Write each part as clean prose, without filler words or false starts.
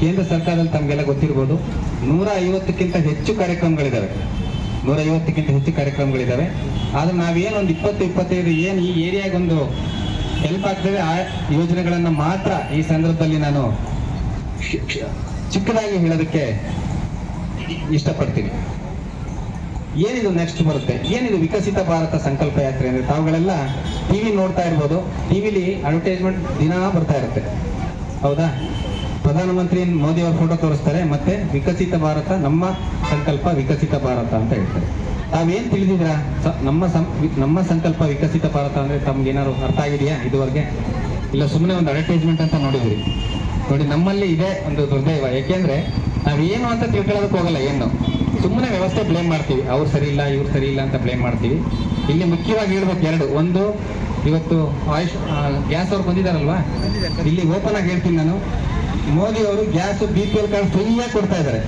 ಕೇಂದ್ರ ಸರ್ಕಾರದಲ್ಲಿ ತಮಗೆಲ್ಲ ಗೊತ್ತಿರಬಹುದು 150ಕ್ಕಿಂತ ಹೆಚ್ಚು ಕಾರ್ಯಕ್ರಮಗಳಿದ್ದಾವೆ. 150ಕ್ಕಿಂತ ಹೆಚ್ಚು ಕಾರ್ಯಕ್ರಮಗಳಿದ್ದಾವೆ. ಆದ್ರೆ ನಾವೇನು ಒಂದು 20-25 ಏನು ಈ ಏರಿಯಾಗೊಂದು ಹೆಲ್ಪ್ ಆಗ್ತದೆ ಆ ಯೋಜನೆಗಳನ್ನ ಮಾತ್ರ ಈ ಸಂದರ್ಭದಲ್ಲಿ ನಾನು ಚಿಕ್ಕದಾಗಿ ಹೇಳೋದಕ್ಕೆ ಇಷ್ಟಪಡ್ತೀನಿ. ಏನಿದು ನೆಕ್ಸ್ಟ್ ಬರುತ್ತೆ, ಏನಿದು ವಿಕಸಿತ ಭಾರತ ಸಂಕಲ್ಪ ಯಾತ್ರೆ ಅಂದ್ರೆ ತಾವುಗಳೆಲ್ಲ ಟಿವಿ ನೋಡ್ತಾ ಇರ್ಬೋದು. ಟಿವಿಲಿ ಅಡ್ವರ್ಟೈಸ್ಮೆಂಟ್ ದಿನಾ ಬರ್ತಾ ಇರುತ್ತೆ, ಹೌದಾ? ಪ್ರಧಾನಮಂತ್ರಿ ಮೋದಿ ಅವರ ಫೋಟೋ ತೋರಿಸ್ತಾರೆ, ಮತ್ತೆ ವಿಕಸಿತ ಭಾರತ ನಮ್ಮ ಸಂಕಲ್ಪ ವಿಕಸಿತ ಭಾರತ ಅಂತ ಹೇಳ್ತಾರೆ. ತಾವೇನ್ ತಿಳಿದಿದ್ರಾ ನಮ್ಮ ಸಂಕಲ್ಪ ವಿಕಸಿತ ಭಾರತ ಅಂದ್ರೆ ತಮ್ಗೇನಾದ್ರು ಅರ್ಥ ಆಗಿದೆಯಾ ಇದುವರೆಗೆ? ಇಲ್ಲ ಸುಮ್ಮನೆ ಒಂದು ಅಡ್ವರ್ಟೈಸ್ಮೆಂಟ್ ಅಂತ ನೋಡಿದ್ರಿ? ನೋಡಿ, ನಮ್ಮಲ್ಲಿ ಇದೆ ಒಂದು ದುರ್ದೈವ. ಯಾಕೆಂದ್ರೆ ನಾವೇನು ಅಂತ ತಿಳ್ಕೊಳ್ಳೋದಕ್ಕೆ ಹೋಗಲ್ಲ, ಏನು ಸುಮ್ಮನೆ ವ್ಯವಸ್ಥೆ ಬ್ಲೇಮ್ ಮಾಡ್ತೀವಿ. ಅವ್ರು ಸರಿ ಇಲ್ಲ ಇವ್ರು ಸರಿ ಇಲ್ಲ ಅಂತ ಬ್ಲೇಮ್ ಮಾಡ್ತೀವಿ. ಇಲ್ಲಿ ಮುಖ್ಯವಾಗಿ ಹೇಳ್ಬೇಕು ಎರಡು. ಒಂದು, ಇವತ್ತು ಗ್ಯಾಸ್ ಅವ್ರು ಬಂದಿದ್ದಾರಲ್ವಾ, ಇಲ್ಲಿ ಓಪನ್ ಆಗಿ ಹೇಳ್ತೀನಿ ನಾನು, ಮೋದಿ ಅವರು ಗ್ಯಾಸ್ BPL ಕಾರ್ಡ್ ಫ್ರೀಯಾಗಿ ಕೊಡ್ತಾ ಇದ್ದಾರೆ.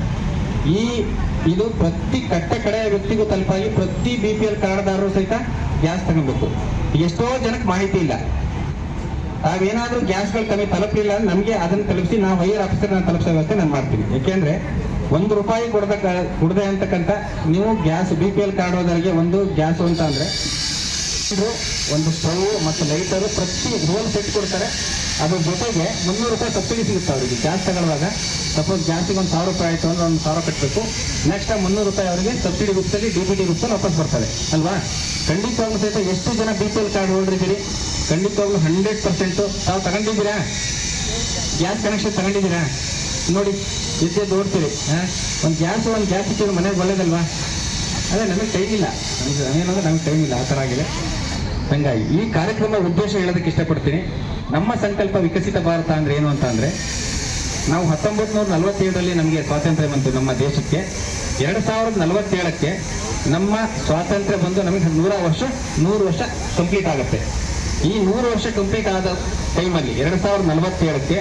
ಇದು ಪ್ರತಿ ಕಡೆಯ ವ್ಯಕ್ತಿಗೂ ತಲುಪಾಗಿ ಪ್ರತಿ BPL ಕಾರ್ಡ್ದಾರರು ಸಹಿತ ಗ್ಯಾಸ್ ತಗೊಬೇಕು. ಎಷ್ಟೋ ಜನಕ್ಕೆ ಮಾಹಿತಿ ಇಲ್ಲ. ನಾವೇನಾದ್ರೂ ಗ್ಯಾಸ್ಗಳು ಕಮ್ಮಿ ತಲುಪಲಿಲ್ಲ ನಮಗೆ ಅದನ್ನು ತಲುಪಿಸಿ ನಾವು ಹೈಯರ್ ಆಫೀಸರ್ ತಲುಪಿಸೋ ವ್ಯವಸ್ಥೆ ನಾನು ಮಾಡ್ತೀನಿ. ಯಾಕೆಂದ್ರೆ ₹1 ಕೊಡದೆ ಅಂತಕ್ಕಂಥ ನೀವು ಗ್ಯಾಸ್ BPL ಕಾರ್ಡ್ ಹೋದವರಿಗೆ ಒಂದು ಗ್ಯಾಸ್ ಅಂತ ಅಂದ್ರೆ ಒಂದು ಸ್ಟವ್ ಮತ್ತು ಲೈಟರು ಪ್ರತಿ ಹೋಲ್ ಸೆಟ್ ಕೊಡ್ತಾರೆ. ಅದ್ರ ಜೊತೆಗೆ ₹300 ಸಬ್ಸಿಡಿ ಸಿಗುತ್ತೆ ಅವರಿಗೆ. ಗ್ಯಾಸ್ ತಗೊಳ್ಳುವಾಗ ಸಪೋಸ್ ಗ್ಯಾಸಿಗೆ ಒಂದು ₹1000 ಆಯಿತು ಅಂದ್ರೆ ಒಂದು 1000 ಕಟ್ಟಬೇಕು. ನೆಕ್ಸ್ಟ್ ₹300 ಅವರಿಗೆ ಸಬ್ಸಿಡಿ ರೂಪದಲ್ಲಿ DBT ರೂಪದಲ್ಲಿ ವಾಪಸ್ ಬರ್ತದೆ ಅಲ್ವಾ? ಖಂಡಿತವಾಗ್ಲೂ ಸಹಿತ ಎಷ್ಟು ಜನ BPL ಕಾರ್ಡ್ ಹೋಲ್ಡರ್ ಇದ್ದೀರಿ? ಖಂಡಿತವಾಗ್ಲೂ 100% ತಾವು ತಗೊಂಡಿದ್ದೀರಾ? Gas connection ತಗೊಂಡಿದ್ದೀರಾ? ನೋಡಿ, ಎದ್ದು ಓಡ್ತೀರಿ. ಒಂದು ಗ್ಯಾಸ್ ಇಟ್ಟಿರೋ ಮನೆಗೆ ಒಳ್ಳೇದಲ್ವಾ? ಅದೇ ನಮಗೆ ಟೈಮ್ ಇಲ್ಲ, ನಮಗೆ ಟೈಮ್ ಇಲ್ಲ, ಆ ಥರ ಆಗಿದೆ. ಹಂಗಾಗಿ ಈ ಕಾರ್ಯಕ್ರಮ ಉದ್ದೇಶ ಹೇಳೋದಕ್ಕೆ ಇಷ್ಟಪಡ್ತೀನಿ. ನಮ್ಮ ಸಂಕಲ್ಪ ವಿಕಸಿತ ಭಾರತ ಅಂದ್ರೆ ಏನು ಅಂತ ಅಂದ್ರೆ, ನಾವು 1947ರಲ್ಲಿ ನಮಗೆ ಸ್ವಾತಂತ್ರ್ಯ ಬಂತು ನಮ್ಮ ದೇಶಕ್ಕೆ. 2047ಕ್ಕೆ ನಮ್ಮ ಸ್ವಾತಂತ್ರ್ಯ ಬಂದು ನಮಗೆ 100 ವರ್ಷ ಕಂಪ್ಲೀಟ್ ಆಗುತ್ತೆ. ಈ 100 ವರ್ಷ ಕಂಪ್ಲೀಟ್ ಆದ ಟೈಮಲ್ಲಿ 2047ಕ್ಕೆ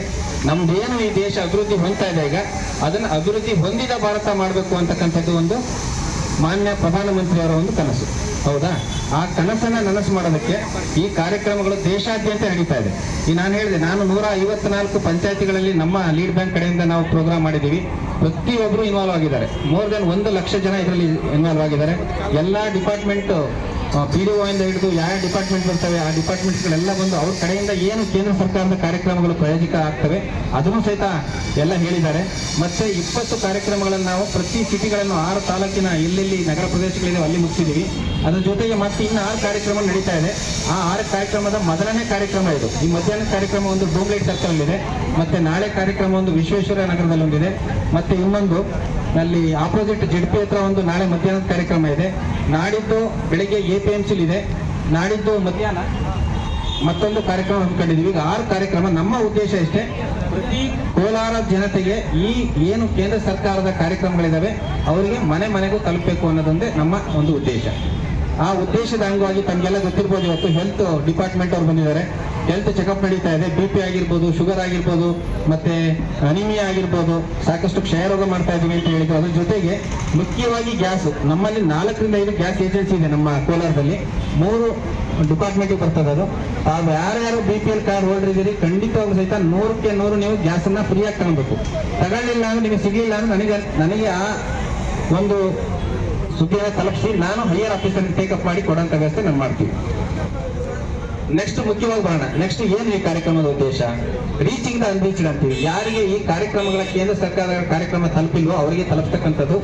ನಮ್ದೇನು ಈ ದೇಶ ಅಭಿವೃದ್ಧಿ ಹೊಂದ್ತಾ ಇದೆ ಈಗ, ಅದನ್ನು ಅಭಿವೃದ್ಧಿ ಹೊಂದಿದ ಭಾರತ ಮಾಡಬೇಕು ಅಂತಕ್ಕಂಥದ್ದು ಒಂದು ಮಾನ್ಯ ಪ್ರಧಾನಮಂತ್ರಿಯವರ ಒಂದು ಕನಸು, ಹೌದಾ? ಆ ಕನಸನ್ನ ನನಸು ಮಾಡೋದಕ್ಕೆ ಈ ಕಾರ್ಯಕ್ರಮಗಳು ದೇಶಾದ್ಯಂತ ನಡೀತಾ ಇದೆ. ನಾನು ಹೇಳಿದೆ, ನಾನು 154 ಪಂಚಾಯತಿಗಳಲ್ಲಿ ನಮ್ಮ ಲೀಡ್ ಬ್ಯಾಂಕ್ ಕಡೆಯಿಂದ ನಾವು ಪ್ರೋಗ್ರಾಮ್ ಮಾಡಿದ್ದೀವಿ. ಪ್ರತಿಯೊಬ್ಬರು ಇನ್ವಾಲ್ವ್ ಆಗಿದ್ದಾರೆ. ಮೋರ್ ದೆನ್ 1 ಲಕ್ಷ ಜನ ಇದರಲ್ಲಿ ಇನ್ವಾಲ್ವ್ ಆಗಿದ್ದಾರೆ. ಎಲ್ಲ ಡಿಪಾರ್ಟ್ಮೆಂಟ್, PDO ಇಂದ ಹಿಡಿದು ಯಾವ ಡಿಪಾರ್ಟ್ಮೆಂಟ್ ಬರ್ತವೆ ಆ ಡಿಪಾರ್ಟ್ಮೆಂಟ್ಗಳೆಲ್ಲ ಬಂದು ಅವ್ರ ಕಡೆಯಿಂದ ಏನು ಕೇಂದ್ರ ಸರ್ಕಾರದ ಕಾರ್ಯಕ್ರಮಗಳು ಪ್ರಾಯೋಜಿಕ ಆಗ್ತವೆ ಅದನ್ನು ಸಹಿತ ಎಲ್ಲ ಹೇಳಿದ್ದಾರೆ. ಮತ್ತೆ 20 ಕಾರ್ಯಕ್ರಮಗಳನ್ನು ನಾವು ಪ್ರತಿ ಸಿಟಿಗಳನ್ನು 6 ತಾಲೂಕಿನ ಎಲ್ಲೆಲ್ಲಿ ನಗರ ಪ್ರದೇಶಗಳಿದೆ ಅಲ್ಲಿ ಮುಗಿಸಿದ್ದೀವಿ. ಅದ್ರ ಜೊತೆಗೆ ಮತ್ತೆ ಇನ್ನು 6 ಕಾರ್ಯಕ್ರಮ ನಡೀತಾ ಇದೆ. ಆ 6 ಕಾರ್ಯಕ್ರಮದ ಮೊದಲನೇ ಕಾರ್ಯಕ್ರಮ ಇದು. ಈ ಮಧ್ಯಾಹ್ನ ಕಾರ್ಯಕ್ರಮ ಒಂದು ಡೂಮ್ಲೈಟ್ ಸರ್ಕಲ್ ಇದೆ, ಮತ್ತೆ ನಾಳೆ ಕಾರ್ಯಕ್ರಮ ಒಂದು ವಿಶ್ವೇಶ್ವರ ನಗರದಲ್ಲಿ ಒಂದಿದೆ, ಮತ್ತೆ ಇನ್ನೊಂದು ಅಲ್ಲಿ ಆಪೋಸಿಟ್ JDP ಹತ್ರ ಒಂದು ನಾಳೆ ಮಧ್ಯಾಹ್ನದ ಕಾರ್ಯಕ್ರಮ ಇದೆ. ನಾಡಿದ್ದು ಬೆಳಿಗ್ಗೆ APMC ಇದೆ. ನಾಡಿದ್ದು ಮಧ್ಯಾಹ್ನ ಮತ್ತೊಂದು ಕಾರ್ಯಕ್ರಮ ಹಮ್ಮಿಕೊಂಡಿದ್ದೀವಿ. ಈಗ 6 ಕಾರ್ಯಕ್ರಮ. ನಮ್ಮ ಉದ್ದೇಶ ಇಷ್ಟೇ, ಪ್ರತಿ ಕೋಲಾರ ಜನತೆಗೆ ಈ ಏನು ಕೇಂದ್ರ ಸರ್ಕಾರದ ಕಾರ್ಯಕ್ರಮಗಳಿದಾವೆ ಅವರಿಗೆ ಮನೆಗೂ ತಲುಪಬೇಕು ಅನ್ನೋದೊಂದೇ ನಮ್ಮ ಒಂದು ಉದ್ದೇಶ. ಆ ಉದ್ದೇಶದ ಅಂಗವಾಗಿ ತಮಗೆಲ್ಲ ಗೊತ್ತಿರ್ಬೋದು, ಇವತ್ತು ಹೆಲ್ತ್ ಡಿಪಾರ್ಟ್ಮೆಂಟ್ ಅವ್ರು ಬಂದಿದ್ದಾರೆ. ಹೆಲ್ತ್ ಚೆಕಪ್ ನಡೀತಾ ಇದೆ. BP ಆಗಿರ್ಬೋದು, ಶುಗರ್ ಆಗಿರ್ಬೋದು, ಮತ್ತೆ ಅನಿಮಿಯಾ ಆಗಿರ್ಬೋದು, ಸಾಕಷ್ಟು ಕ್ಷಯರೋಗ ಮಾಡ್ತಾ ಇದೀವಿ ಅಂತ ಹೇಳಿದ್ರು. ಅದ್ರ ಜೊತೆಗೆ ಮುಖ್ಯವಾಗಿ ಗ್ಯಾಸ್, ನಮ್ಮಲ್ಲಿ 4ರಿಂದ 5 ಗ್ಯಾಸ್ ಏಜೆನ್ಸಿ ಇದೆ ನಮ್ಮ ಕೋಲಾರದಲ್ಲಿ. 3 ಡಿಪಾರ್ಟ್ಮೆಂಟ್ ಬರ್ತದೆ ಅದು. ತಾವು ಯಾರ್ಯಾರು BPL ಕಾರ್ಡ್ ಹೋಲ್ಡರ್ ಇದ್ದೀರಿ ಖಂಡಿತವಾಗ್ಲೂ ಸಹಿತ 100ಕ್ಕೆ 100 ನೀವು ಗ್ಯಾಸ್ ಅನ್ನ ಫ್ರೀಯಾಗಿ ತಗೊಳ್ಬೇಕು. ತಗೊಳ್ಳಿಲ್ಲ ಅಂದ್ರೆ ನಿಮಗೆ ಸಿಗ್ಲಿಲ್ಲ ಅಂದ್ರೆ ನನಗೆ ಆ ಒಂದು ಸುದ್ದಿಯನ್ನು ತಲುಪಿಸಿ ನಾನು ಹೈಯರ್ ಆಫೀಸರ್ ಟೇಕಪ್ ಮಾಡಿ ಕೊಡೋಂಥ ವ್ಯವಸ್ಥೆ ನಾನು ಮಾಡ್ತೀವಿ. ನೆಕ್ಸ್ಟ್ ಮುಖ್ಯವಾಗಿ ಬರೋಣ. ನೆಕ್ಸ್ಟ್ ಏನು ಈ ಕಾರ್ಯಕ್ರಮದ ಉದ್ದೇಶ? ರೀಚಿಂಗ್ ದ ಅನ್ರೀಚ್ಡ್ ಅಂತೀವಿ. ಯಾರಿಗೆ ಈ ಕಾರ್ಯಕ್ರಮಗಳ ಕೇಂದ್ರ ಸರ್ಕಾರದ ಕಾರ್ಯಕ್ರಮ ತಲುಪಿಲ್ವೋ ಅವರಿಗೆ ತಲುಪ್ತಕ್ಕಂಥದ್ದು.